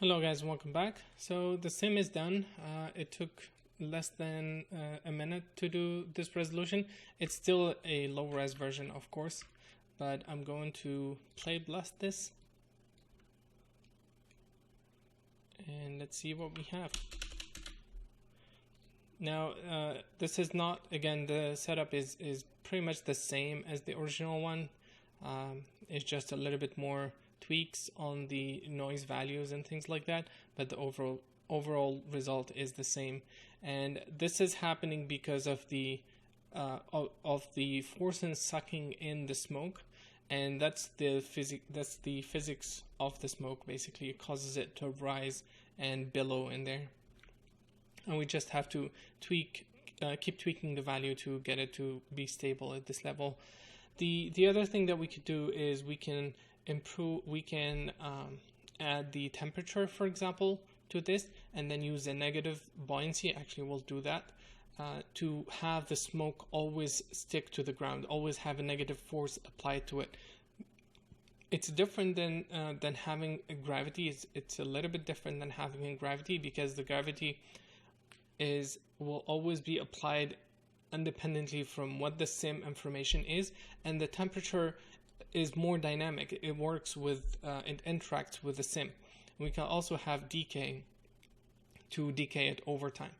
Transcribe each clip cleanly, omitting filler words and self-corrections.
Hello guys, welcome back. So the sim is done. It took less than a minute to do this resolution. It's still a low res version, of course, but I'm going to play blast this and let's see what we have. Now this is not, again, the setup is pretty much the same as the original one. It's just a little bit more tweaks on the noise values and things like that, but the overall result is the same. And this is happening because of the force sucking in the smoke, and that's the physics of the smoke. Basically, it causes it to rise and billow in there, and we just have to keep tweaking the value to get it to be stable at this level. The other thing that we could do is we can add the temperature, for example, to this, and then use a negative buoyancy. Actually, we'll do that to have the smoke always stick to the ground, always have a negative force applied to it. It's different than having a gravity. It's a little bit different than having a gravity, because the gravity will always be applied independently from what the sim information is, and the temperature is more dynamic. It works with it interacts with the sim. We can also have decay to decay it over time,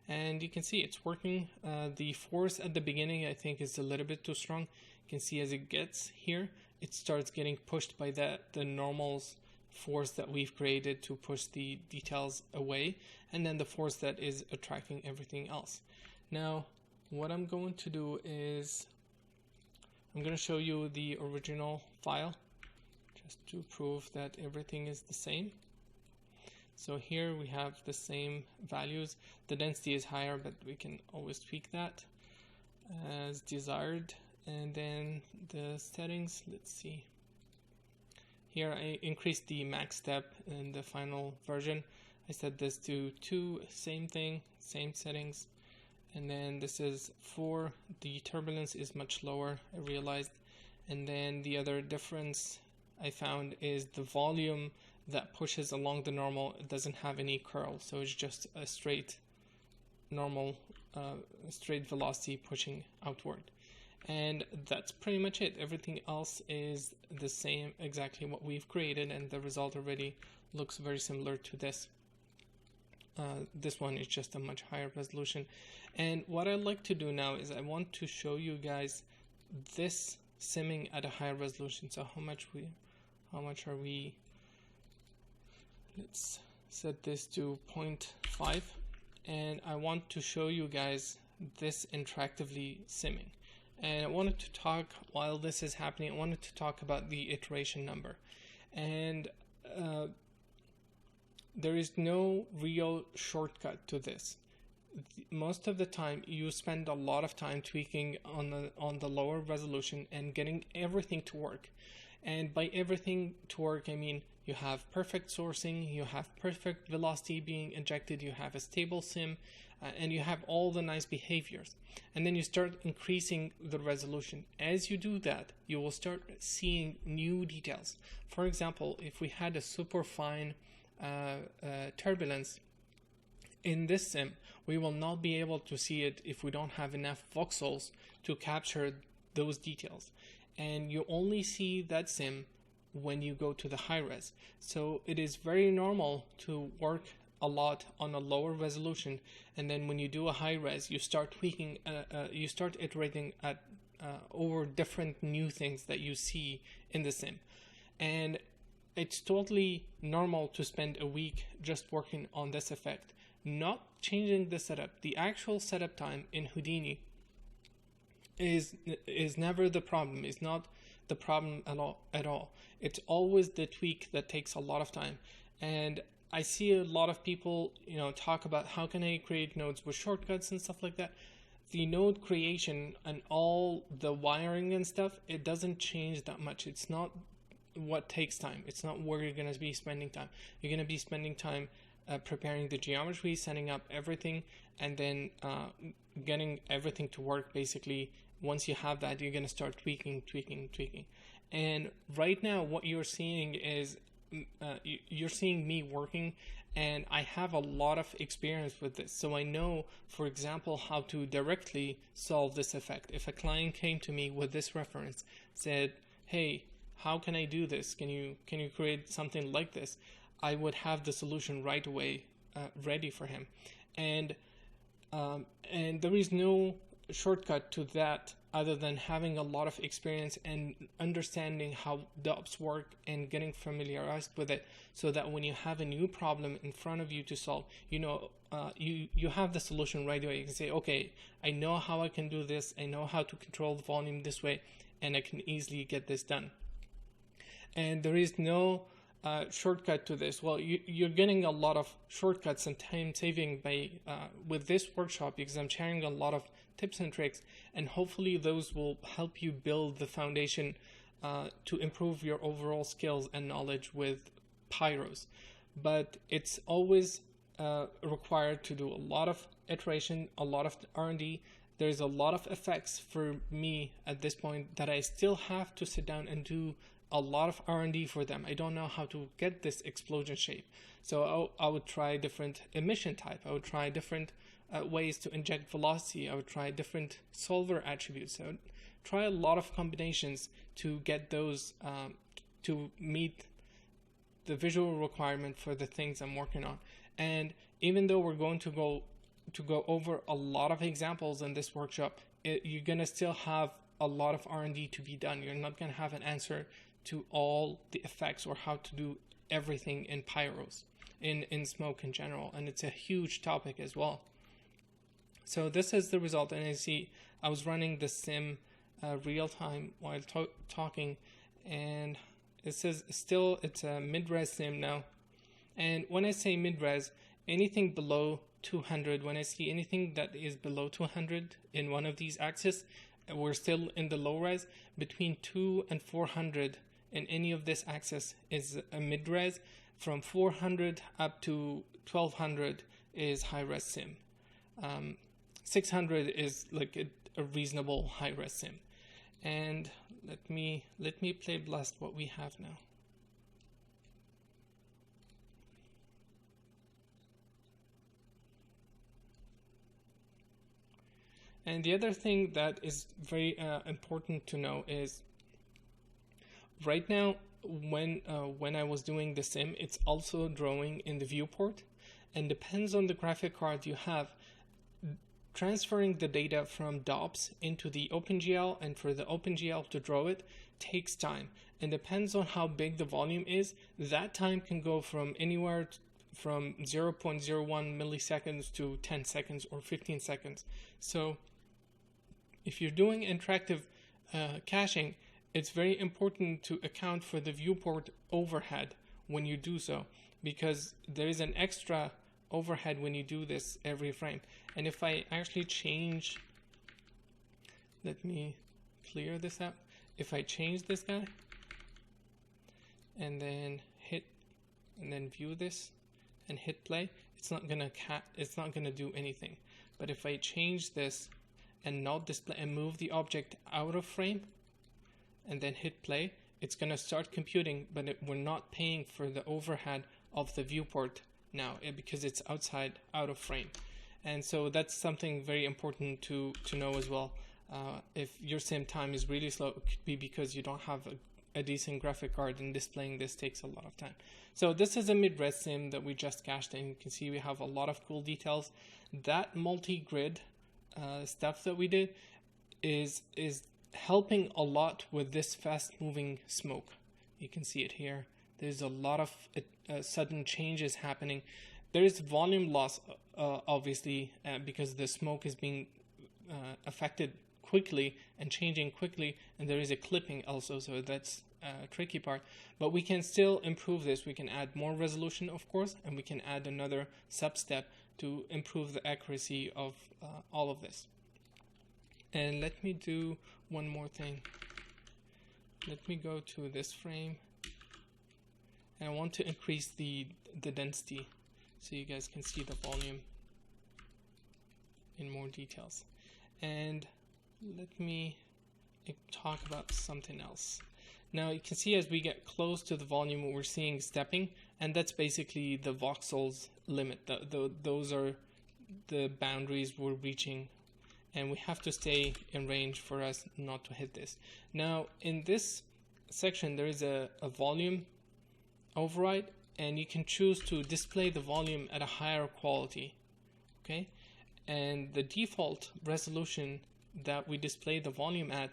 and you can see it's working. The force at the beginning, I think, is a little bit too strong. You can see as it gets here, it starts getting pushed by the normals force that we've created to push the details away, and then the force that is attracting everything else. Now what I'm going to do is I'm going to show you the original file just to prove that everything is the same. So here we have the same values. The density is higher, but we can always tweak that as desired. And then the settings, let's see. Here I increased the max step in the final version. I set this to 2, same thing, same settings. And then this is 4. The turbulence is much lower, I realized. And then the other difference I found is the volume that pushes along the normal. It doesn't have any curl, so it's just a straight normal straight velocity pushing outward. And that's pretty much it. Everything else is the same, exactly what we've created, and the result already looks very similar to this. This one is just a much higher resolution. And what I'd like to do now is I want to show you guys this simming at a higher resolution. So how much are we? Let's set this to 0.5, and I want to show you guys this interactively simming. And I wanted to talk, while this is happening, I wanted to talk about the iteration number. And there is no real shortcut to this. Most of the time you spend a lot of time tweaking on the lower resolution and getting everything to work. And by everything to work, I mean you have perfect sourcing, you have perfect velocity being injected, you have a stable sim, and you have all the nice behaviors. And then you start increasing the resolution. As you do that, you will start seeing new details. For example, if we had a super fine turbulence in this sim, we will not be able to see it if we don't have enough voxels to capture those details. And you only see that sim when you go to the high res. So it is very normal to work a lot on a lower resolution, and then when you do a high res, you start tweaking, you start iterating at over different new things that you see in the sim. And it's totally normal to spend a week just working on this effect, not changing the setup. The actual setup time in Houdini is never the problem. It's not the problem at all. It's always the tweak that takes a lot of time. And I see a lot of people, talk about how can I create nodes with shortcuts and stuff like that. The node creation and all the wiring and stuff, it doesn't change that much. It's not what takes time. It's not where you're going to be spending time. You're going to be spending time preparing the geometry, setting up everything, and then getting everything to work. Basically, once you have that, you're going to start tweaking. And right now what you're seeing is you're seeing me working, and I have a lot of experience with this. So I know, for example, how to directly solve this effect. If a client came to me with this reference, said, hey, how can I do this? Can you create something like this? I would have the solution right away ready for him. And there is no shortcut to that other than having a lot of experience and understanding how DOPs work and getting familiarized with it, so that when you have a new problem in front of you to solve, you have the solution right away. You can say, okay, I know how I can do this, I know how to control the volume this way, and I can easily get this done. And there is no shortcut to this. Well, you're getting a lot of shortcuts and time saving by with this workshop, because I'm sharing a lot of tips and tricks, and hopefully those will help you build the foundation to improve your overall skills and knowledge with pyros. But it's always required to do a lot of iteration, a lot of R&D. There's a lot of effects for me at this point that I still have to sit down and do a lot of R&D for them. I don't know how to get this explosion shape. So I would try different emission type. I would try different ways to inject velocity. I would try different solver attributes. I would try a lot of combinations to get those to meet the visual requirement for the things I'm working on. And even though we're going to go over a lot of examples in this workshop, you're gonna still have a lot of R&D to be done. You're not gonna have an answer to all the effects or how to do everything in pyros, in smoke in general, and it's a huge topic as well. So this is the result, and I see I was running the sim real time while talking, and it says still it's a mid-res sim now. And when I say mid-res, anything below 200, when I see anything that is below 200 in one of these axes, we're still in the low res. Between 2 and 400 in any of this axis is a mid-res. From 400 up to 1200 is high-res sim. 600 is like a reasonable high-res sim. And let me play blast what we have now. And the other thing that is very important to know is, right now, when I was doing the sim, it's also drawing in the viewport, and depends on the graphic card you have. Transferring the data from DOPS into the OpenGL, and for the OpenGL to draw it, takes time, and depends on how big the volume is. That time can go from anywhere from 0.01 milliseconds to 10 seconds or 15 seconds. So if you're doing interactive caching, it's very important to account for the viewport overhead when you do so, because there is an extra overhead when you do this every frame. And if I actually change, let me clear this out. If I change this guy and then hit and then view this and hit play, it's not gonna do anything. But if I change this and not display and move the object out of frame and then hit play, it's gonna start computing, but we're not paying for the overhead of the viewport now because it's out of frame. And so that's something very important to know as well. If your sim time is really slow, it could be because you don't have a decent graphic card, and displaying this takes a lot of time. So this is a mid-res sim that we just cached, and you can see we have a lot of cool details. That multi-grid stuff that we did is helping a lot with this fast-moving smoke. You can see it here. There's a lot of sudden changes happening. There is volume loss, obviously, because the smoke is being affected quickly and changing quickly, and there is a clipping also, so that's a tricky part. But we can still improve this. We can add more resolution, of course, and we can add another sub-step to improve the accuracy of all of this. And let me do one more thing. Let me go to this frame, and I want to increase the density so you guys can see the volume in more details. And let me talk about something else. Now you can see as we get close to the volume, we're seeing stepping, and that's basically the voxels limit. Those are the boundaries we're reaching, and we have to stay in range for us not to hit this. Now in this section there is a volume override, and you can choose to display the volume at a higher quality. Okay, and the default resolution that we display the volume at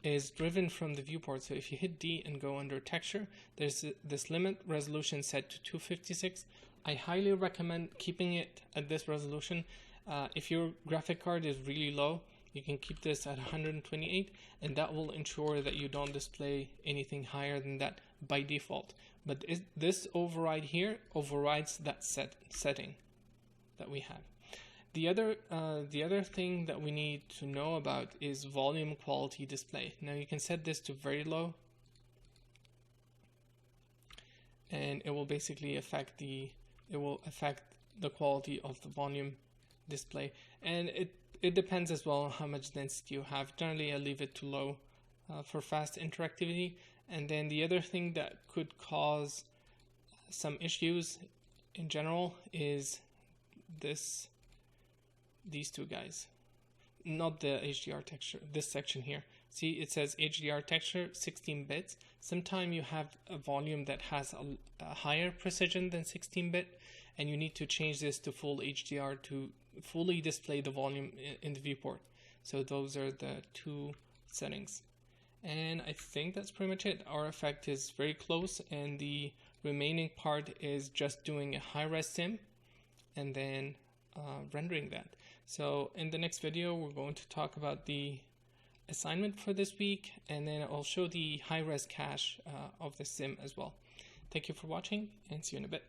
is driven from the viewport. So if you hit D and go under texture, there's this limit resolution set to 256. I highly recommend keeping it at this resolution. If your graphic card is really low, you can keep this at 128, and that will ensure that you don't display anything higher than that by default. But this override here overrides that setting that we have. The other thing that we need to know about is volume quality display. Now you can set this to very low, and it will basically affect the quality of the volume display. And it depends as well on how much density you have. Generally I leave it to low for fast interactivity. And then the other thing that could cause some issues in general is these two guys, not the HDR texture, this section here. See, it says HDR texture 16 bits. Sometimes you have a volume that has a higher precision than 16-bit, and you need to change this to full HDR to fully display the volume in the viewport. So those are the two settings. And I think that's pretty much it. Our effect is very close, and the remaining part is just doing a high-res sim and then rendering that. So in the next video, we're going to talk about the assignment for this week, and then I'll show the high-res cache of the sim as well. Thank you for watching, and see you in a bit.